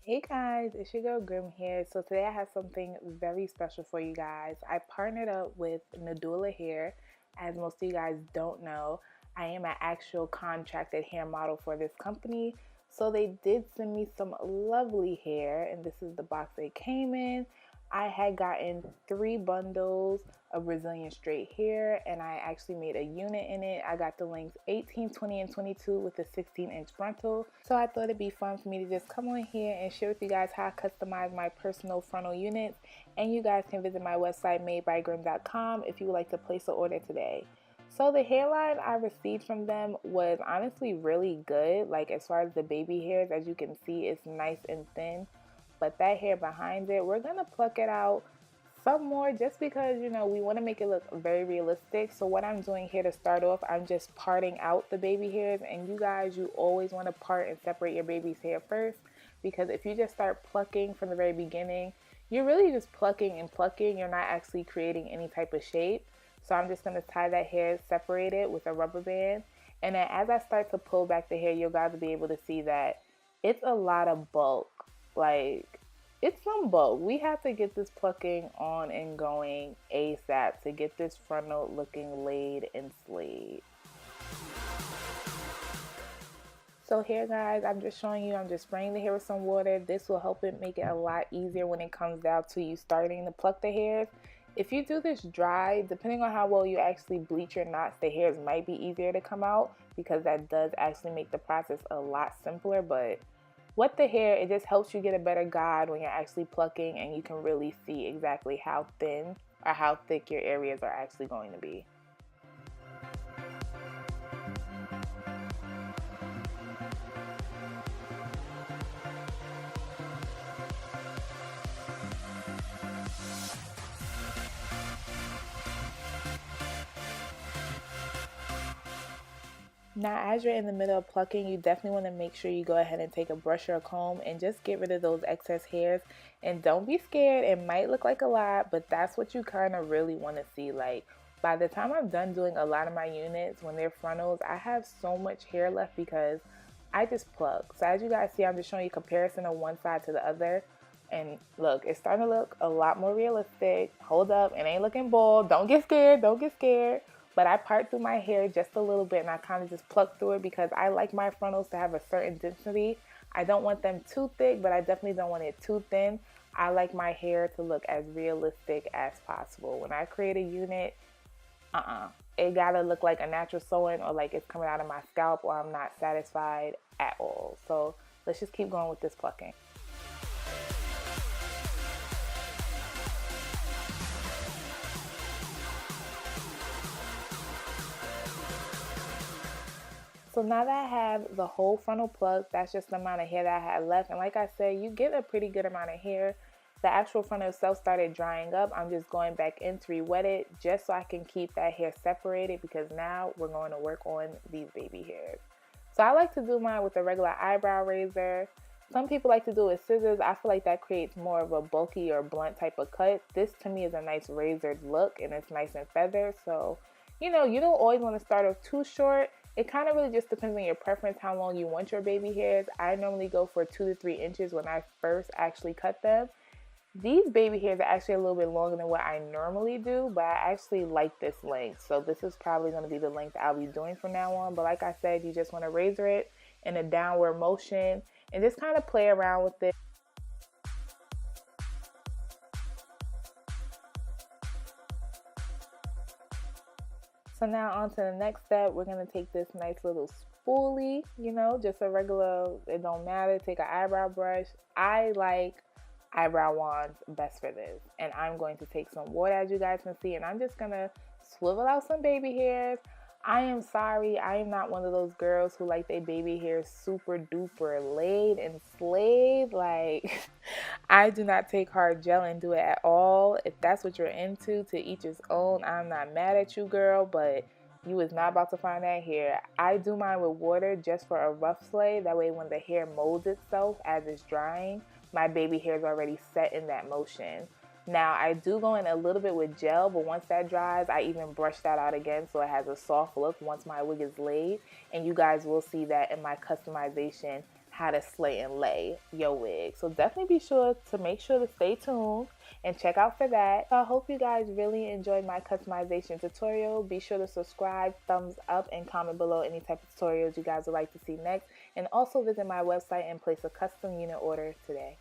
Hey guys, it's your girl Grim here. So today I have something very special for you guys. I partnered up with Nadula Hair. As most of you guys don't know, I am an actual contracted hair model for this company. So they did send me some lovely hair, and this is the box they came in. I had gotten 3 bundles of Brazilian straight hair, and I actually made a unit in it. I got the lengths 18, 20, and 22 with a 16-inch frontal. So I thought it'd be fun for me to just come on here and share with you guys how I customize my personal frontal units. And you guys can visit my website, M.A.D.EbyGrim.com, if you would like to place an order today. So the hairline I received from them was honestly really good. Like as far as the baby hairs, as you can see, it's nice and thin. But that hair behind it, we're gonna pluck it out some more just because, we want to make it look very realistic. So what I'm doing here to start off, I'm just parting out the baby hairs. And you guys, you always want to part and separate your baby's hair first, because if you just start plucking from the very beginning, you're really just plucking and plucking. You're not actually creating any type of shape. So I'm just going to tie that hair separated with a rubber band. And then as I start to pull back the hair, you guys will be able to see that it's a lot of bulk. Like, it's some bulk. We have to get this plucking on and going ASAP to get this frontal looking laid and slayed. So here guys, I'm just showing you, I'm just spraying the hair with some water. This will help it make it a lot easier when it comes down to you starting to pluck the hairs. If you do this dry, depending on how well you actually bleach your knots, the hairs might be easier to come out, because that does actually make the process a lot simpler. But with the hair, it just helps you get a better guide when you're actually plucking, and you can really see exactly how thin or how thick your areas are actually going to be. Now, as you're in the middle of plucking, you definitely want to make sure you go ahead and take a brush or a comb and just get rid of those excess hairs. And don't be scared. It might look like a lot, but that's what you kind of really want to see. Like, by the time I'm done doing a lot of my units, when they're frontals, I have so much hair left because I just pluck. So as you guys see, I'm just showing you comparison of one side to the other. And look, it's starting to look a lot more realistic. Hold up, it ain't looking bald. Don't get scared. Don't get scared. But I part through my hair just a little bit, and I kind of just pluck through it because I like my frontals to have a certain density. I don't want them too thick, but I definitely don't want it too thin. I like my hair to look as realistic as possible. When I create a unit, it gotta look like a natural sewing, or like it's coming out of my scalp, or I'm not satisfied at all. So let's just keep going with this plucking. So now that I have the whole frontal plucked, that's just the amount of hair that I had left. And like I said, you get a pretty good amount of hair. The actual frontal itself started drying up. I'm just going back in to re-wet it just so I can keep that hair separated, because now we're going to work on these baby hairs. So I like to do mine with a regular eyebrow razor. Some people like to do it with scissors. I feel like that creates more of a bulky or blunt type of cut. This to me is a nice razored look, and it's nice and feathered. So, you don't always want to start off too short. It kind of really just depends on your preference, how long you want your baby hairs. I normally go for 2 to 3 inches when I first actually cut them. These baby hairs are actually a little bit longer than what I normally do, but I actually like this length. So this is probably going to be the length I'll be doing from now on. But like I said, you just want to razor it in a downward motion and just kind of play around with it. So now on to the next step. We're going to take this nice little spoolie, just a regular, it don't matter. Take an eyebrow brush. I like eyebrow wands best for this. And I'm going to take some water, as you guys can see, and I'm just going to swivel out some baby hairs. I am sorry, I am not one of those girls who like their baby hair super duper laid and slayed. Like, I do not take hard gel and do it at all. If that's what you're into, to each his own. I'm not mad at you, girl, but you is not about to find that here. I do mine with water just for a rough slay. That way when the hair molds itself as it's drying, my baby hair is already set in that motion. Now, I do go in a little bit with gel, but once that dries, I even brush that out again so it has a soft look once my wig is laid. And you guys will see that in my customization, how to slay and lay your wig. So definitely be sure to stay tuned and check out for that. I hope you guys really enjoyed my customization tutorial. Be sure to subscribe, thumbs up, and comment below any type of tutorials you guys would like to see next. And also visit my website and place a custom unit order today.